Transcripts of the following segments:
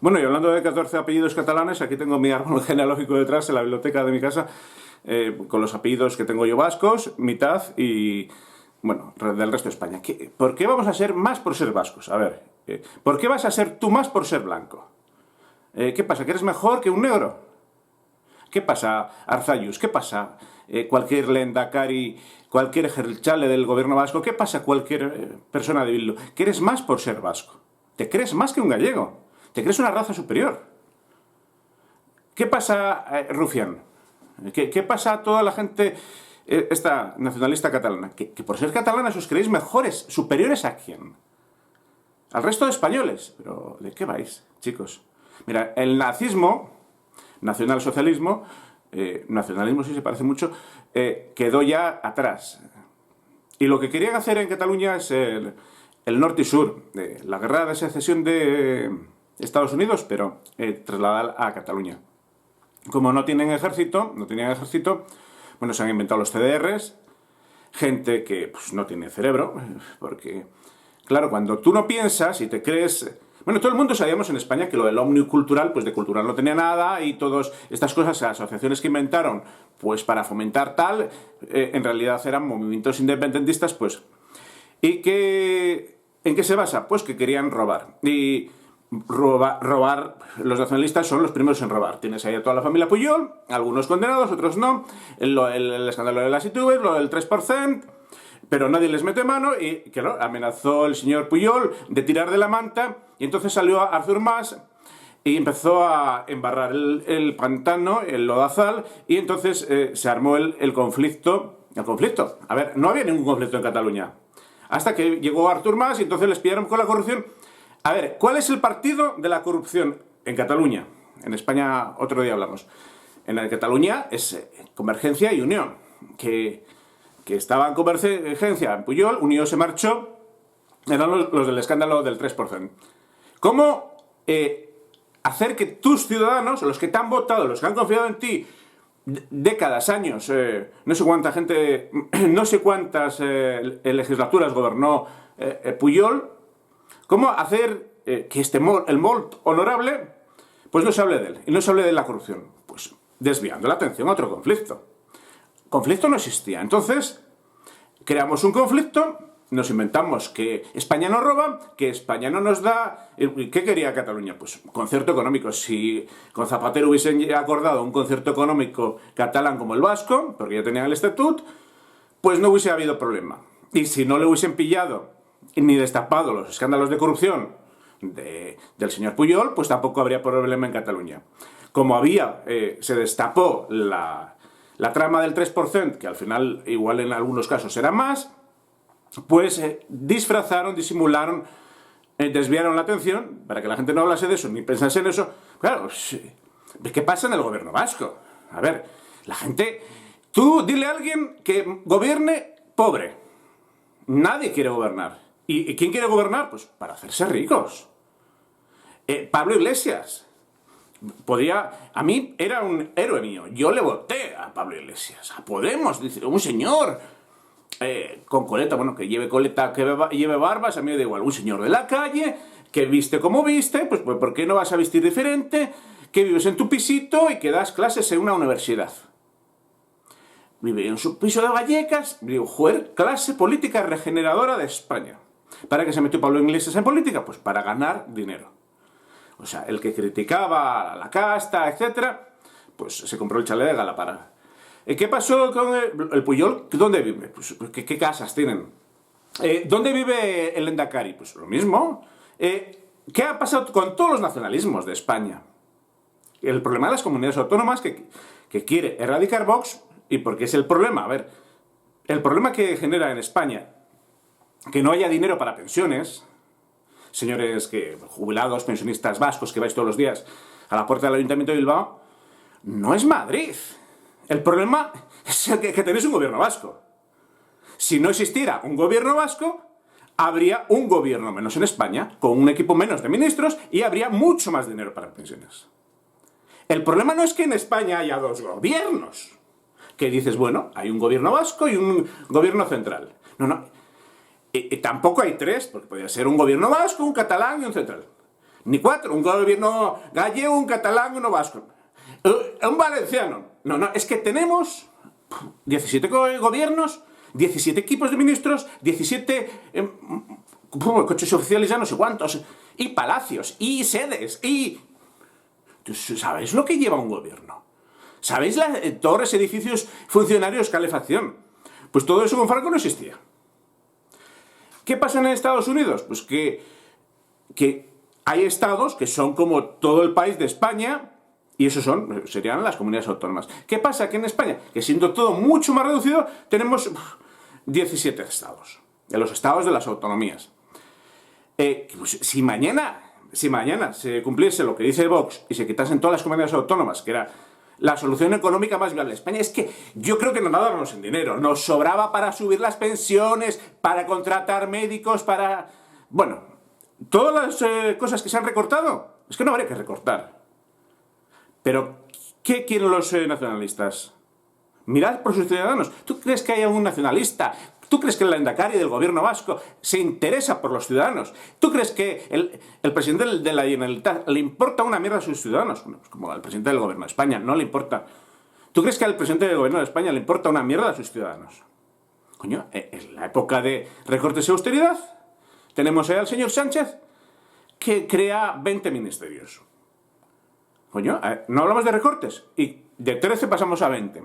Bueno, y hablando de 14 apellidos catalanes, aquí tengo mi árbol genealógico detrás en la biblioteca de mi casa, con los apellidos que tengo yo vascos, mitad y, bueno, del resto de España. ¿Por qué vamos a ser más por ser vascos? A ver, ¿por qué vas a ser tú más por ser blanco? ¿Qué pasa? ¿Que eres mejor que un negro? ¿Qué pasa, Arzayus? ¿Qué pasa, cualquier lendakari, cualquier ejerchale del gobierno vasco? ¿Qué pasa cualquier persona de Bildu? ¿Que eres más por ser vasco? ¿Te crees más que un gallego? ¿Te crees una raza superior? ¿Qué pasa, Rufián? ¿Qué pasa a toda la gente, esta nacionalista catalana? Que por ser catalanas os creéis mejores, superiores a quién? Al resto de españoles. ¿Pero de qué vais, chicos? Mira, el nazismo, nacionalsocialismo, nacionalismo sí se parece mucho, quedó ya atrás. Y lo que querían hacer en Cataluña es el norte y sur, la guerra de secesión de Estados Unidos, pero trasladar a Cataluña. Como no tenían ejército, bueno, se han inventado los CDRs, gente que pues, no tiene cerebro, porque, claro, cuando tú no piensas y te crees... Bueno, todo el mundo sabíamos en España que lo del omnicultural, pues de cultural no tenía nada, y todas estas cosas, asociaciones que inventaron, pues para fomentar tal, en realidad eran movimientos independentistas, pues... ¿Y en qué se basa? Pues que querían robar. Y robar, los nacionalistas son los primeros en robar. Tienes ahí a toda la familia Pujol, algunos condenados, otros no, el escándalo de las ITV, lo del 3%... Pero nadie les mete mano y, claro, amenazó el señor Pujol de tirar de la manta y entonces salió Artur Mas y empezó a embarrar el pantano, el lodazal, y entonces se armó el conflicto. El conflicto. A ver, no había ningún conflicto en Cataluña. Hasta que llegó Artur Mas y entonces les pillaron con la corrupción. A ver, ¿cuál es el partido de la corrupción en Cataluña? En España otro día hablamos. En Cataluña es Convergencia y Unión, que estaba en Convergencia en Pujol, Unió se marchó, eran los del escándalo del 3%. ¿Cómo hacer que tus ciudadanos, los que te han votado, los que han confiado en ti, décadas, años, no sé cuánta gente, no sé cuántas legislaturas gobernó Pujol, cómo hacer que el molt honorable, pues no se hable de él, y no se hable de la corrupción? Pues desviando la atención a otro conflicto. Conflicto no existía. Entonces, creamos un conflicto, nos inventamos que España nos roba, que España no nos da... ¿Qué quería Cataluña? Pues un concierto económico. Si con Zapatero hubiesen acordado un concierto económico catalán como el vasco, porque ya tenían el estatut, pues no hubiese habido problema. Y si no le hubiesen pillado ni destapado los escándalos de corrupción del señor Pujol, pues tampoco habría problema en Cataluña. Como se destapó la trama del 3%, que al final igual en algunos casos era más, pues disfrazaron, disimularon, desviaron la atención para que la gente no hablase de eso ni pensase en eso. Claro, ¿qué pasa en el gobierno vasco? A ver, la gente... Tú dile a alguien que gobierne pobre. Nadie quiere gobernar. ¿Y quién quiere gobernar? Pues para hacerse ricos. Pablo Iglesias. A mí era un héroe mío. Yo le voté a Pablo Iglesias, a Podemos, dice, un señor con coleta, bueno, que lleve coleta, que lleve barbas, a mí me da igual, un señor de la calle, que viste como viste, pues ¿por qué no vas a vestir diferente? Que vives en tu pisito y que das clases en una universidad. Vive en su piso de Vallecas, digo, joder, clase política regeneradora de España. ¿Para qué se metió Pablo Iglesias en política? Pues para ganar dinero. O sea, el que criticaba a la casta, etc., pues se compró el chalet de gala para... ¿Qué pasó con el Pujol? ¿Dónde vive? Pues, ¿qué casas tienen? ¿Dónde vive el Endacari? Pues lo mismo. ¿Qué ha pasado con todos los nacionalismos de España? El problema de las comunidades autónomas que quiere erradicar Vox, y porque es el problema, a ver, el problema que genera en España que no haya dinero para pensiones... Señores jubilados, pensionistas vascos que vais todos los días a la puerta del Ayuntamiento de Bilbao, no es Madrid. El problema es que tenéis un gobierno vasco. Si no existiera un gobierno vasco, habría un gobierno menos en España, con un equipo menos de ministros, y habría mucho más dinero para pensiones. El problema no es que en España haya dos gobiernos, que dices, bueno, hay un gobierno vasco y un gobierno central. No. Tampoco hay tres, porque podría ser un gobierno vasco, un catalán y un central. Ni 4, un gobierno gallego, un catalán, uno vasco. Un valenciano. No, es que tenemos 17 gobiernos, 17 equipos de ministros, 17 coches oficiales, ya no sé cuántos, y palacios, y sedes, y... ¿Sabéis lo que lleva un gobierno? ¿Sabéis las torres, edificios, funcionarios, calefacción? Pues todo eso con Franco no existía. ¿Qué pasa en Estados Unidos? Pues que hay estados que son como todo el país de España, y esos serían las comunidades autónomas. ¿Qué pasa? Que en España, que siendo todo mucho más reducido, tenemos 17 estados, de los estados de las autonomías. Pues si mañana se cumpliese lo que dice Vox y se quitasen todas las comunidades autónomas, que era la solución económica más viable de España, es que yo creo que no nadábamos en dinero, nos sobraba para subir las pensiones, para contratar médicos, para... Bueno, todas las cosas que se han recortado, es que no habría que recortar. Pero, ¿qué quieren los nacionalistas? Mirad por sus ciudadanos. ¿Tú crees que hay algún nacionalista? ¿Tú crees que el Lehendakari del gobierno vasco se interesa por los ciudadanos? ¿Tú crees que el presidente de la Generalitat le importa una mierda a sus ciudadanos? Bueno, pues como al presidente del gobierno de España, no le importa. ¿Tú crees que al presidente del gobierno de España le importa una mierda a sus ciudadanos? Coño, en la época de recortes y austeridad, tenemos ahí al señor Sánchez que crea 20 ministerios. Coño, no hablamos de recortes. Y de 13 pasamos a 20.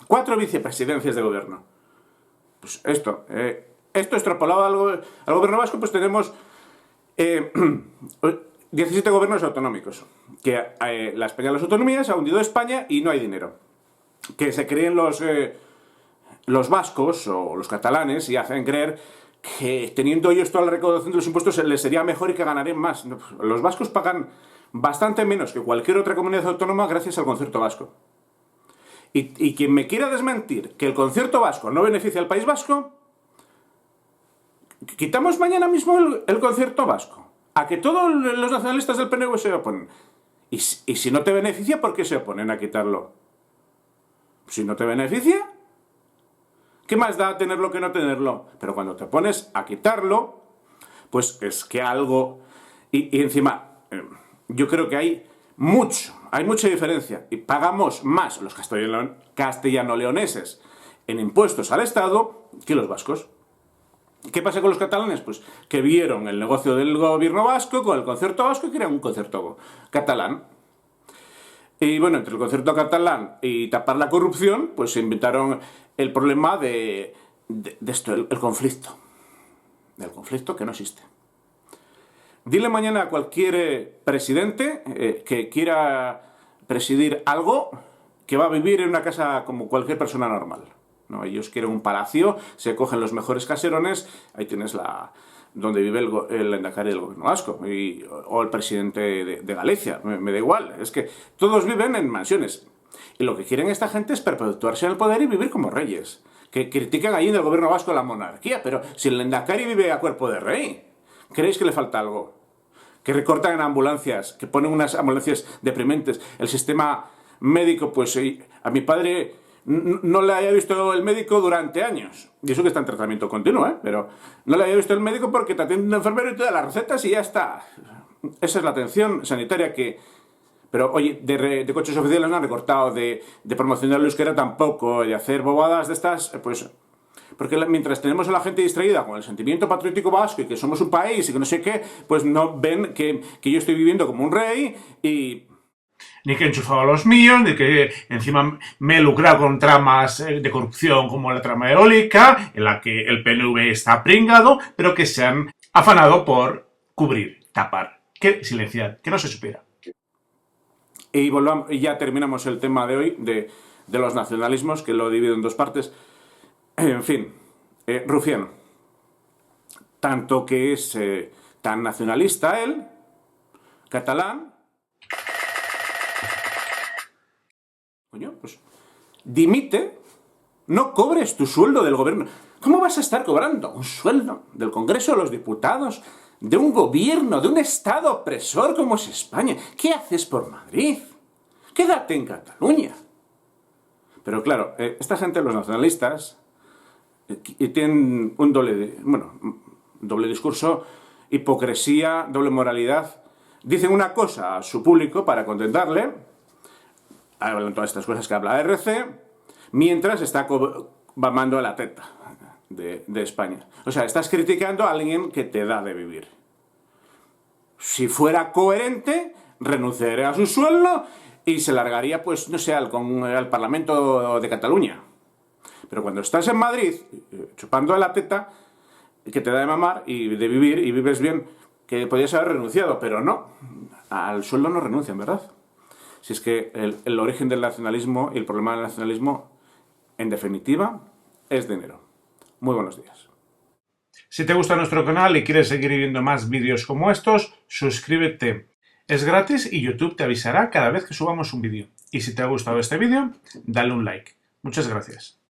4 vicepresidencias de gobierno. Pues esto extrapolado al gobierno vasco, pues tenemos 17 gobiernos autonómicos. Que la España de las autonomías ha hundido España y no hay dinero. Que se creen los vascos o los catalanes y hacen creer que teniendo ellos toda la recaudación de los impuestos les sería mejor y que ganarían más. Los vascos pagan bastante menos que cualquier otra comunidad autónoma gracias al concierto vasco. Y quien me quiera desmentir que el concierto vasco no beneficia al País Vasco, quitamos mañana mismo el concierto vasco. A que todos los nacionalistas del PNV se oponen. Y si no te beneficia, ¿por qué se oponen a quitarlo? Si no te beneficia, ¿qué más da tenerlo que no tenerlo? Pero cuando te pones a quitarlo, pues es que algo... Y encima, yo creo que hay mucha diferencia. Y pagamos más los castellano-leoneses en impuestos al Estado que los vascos. ¿Qué pasa con los catalanes? Pues que vieron el negocio del gobierno vasco con el concierto vasco y querían un concierto catalán. Y bueno, entre el concierto catalán y tapar la corrupción, pues se inventaron el problema de esto, el conflicto. Del conflicto que no existe. Dile mañana a cualquier presidente que quiera presidir algo que va a vivir en una casa como cualquier persona normal. ¿No? Ellos quieren un palacio, se cogen los mejores caserones, ahí tienes donde vive el Lehendakari del gobierno vasco o el presidente de Galicia, me da igual, es que todos viven en mansiones. Y lo que quieren esta gente es perpetuarse en el poder y vivir como reyes. Que critican allí en el gobierno vasco la monarquía, pero si el Lehendakari vive a cuerpo de rey, ¿creéis que le falta algo? Que recortan en ambulancias, que ponen unas ambulancias deprimentes. El sistema médico, pues a mi padre no le había visto el médico durante años. Y eso que está en tratamiento continuo, pero no le había visto el médico porque te atiende un enfermero y te da las recetas y ya está. Esa es la atención sanitaria que... Pero, oye, de coches oficiales no han recortado, de promocionar el euskera tampoco, de hacer bobadas de estas, pues... Porque mientras tenemos a la gente distraída con el sentimiento patriótico vasco y que somos un país y que no sé qué, pues no ven que yo estoy viviendo como un rey y... Ni que he enchufado a los míos, ni que encima me he lucrado con tramas de corrupción como la trama eólica, en la que el PNV está pringado, pero que se han afanado por cubrir, tapar, que silenciar, que no se supiera. Y ya terminamos el tema de hoy, de los nacionalismos, que lo divido en dos partes. En fin, Rufián, tanto que es tan nacionalista él, catalán, coño, pues dimite, no cobres tu sueldo del gobierno. ¿Cómo vas a estar cobrando un sueldo del Congreso de los Diputados, de un gobierno, de un Estado opresor como es España? ¿Qué haces por Madrid? Quédate en Cataluña. Pero claro, esta gente, los nacionalistas... y tienen un doble discurso, hipocresía, doble moralidad. dicen una cosa a su público para contentarle, hablan todas estas cosas que habla RC, mientras está mamando a la teta de España. O sea, estás criticando a alguien que te da de vivir. Si fuera coherente, renunciaría a su sueldo y se largaría, pues, no sé, al Parlamento de Cataluña. Pero cuando estás en Madrid, chupando a la teta, que te da de mamar y de vivir, y vives bien, que podrías haber renunciado, pero no. Al sueldo no renuncian, ¿verdad? Si es que el origen del nacionalismo y el problema del nacionalismo, en definitiva, es dinero. Muy buenos días. Si te gusta nuestro canal y quieres seguir viendo más vídeos como estos, suscríbete. Es gratis y YouTube te avisará cada vez que subamos un vídeo. Y si te ha gustado este vídeo, dale un like. Muchas gracias.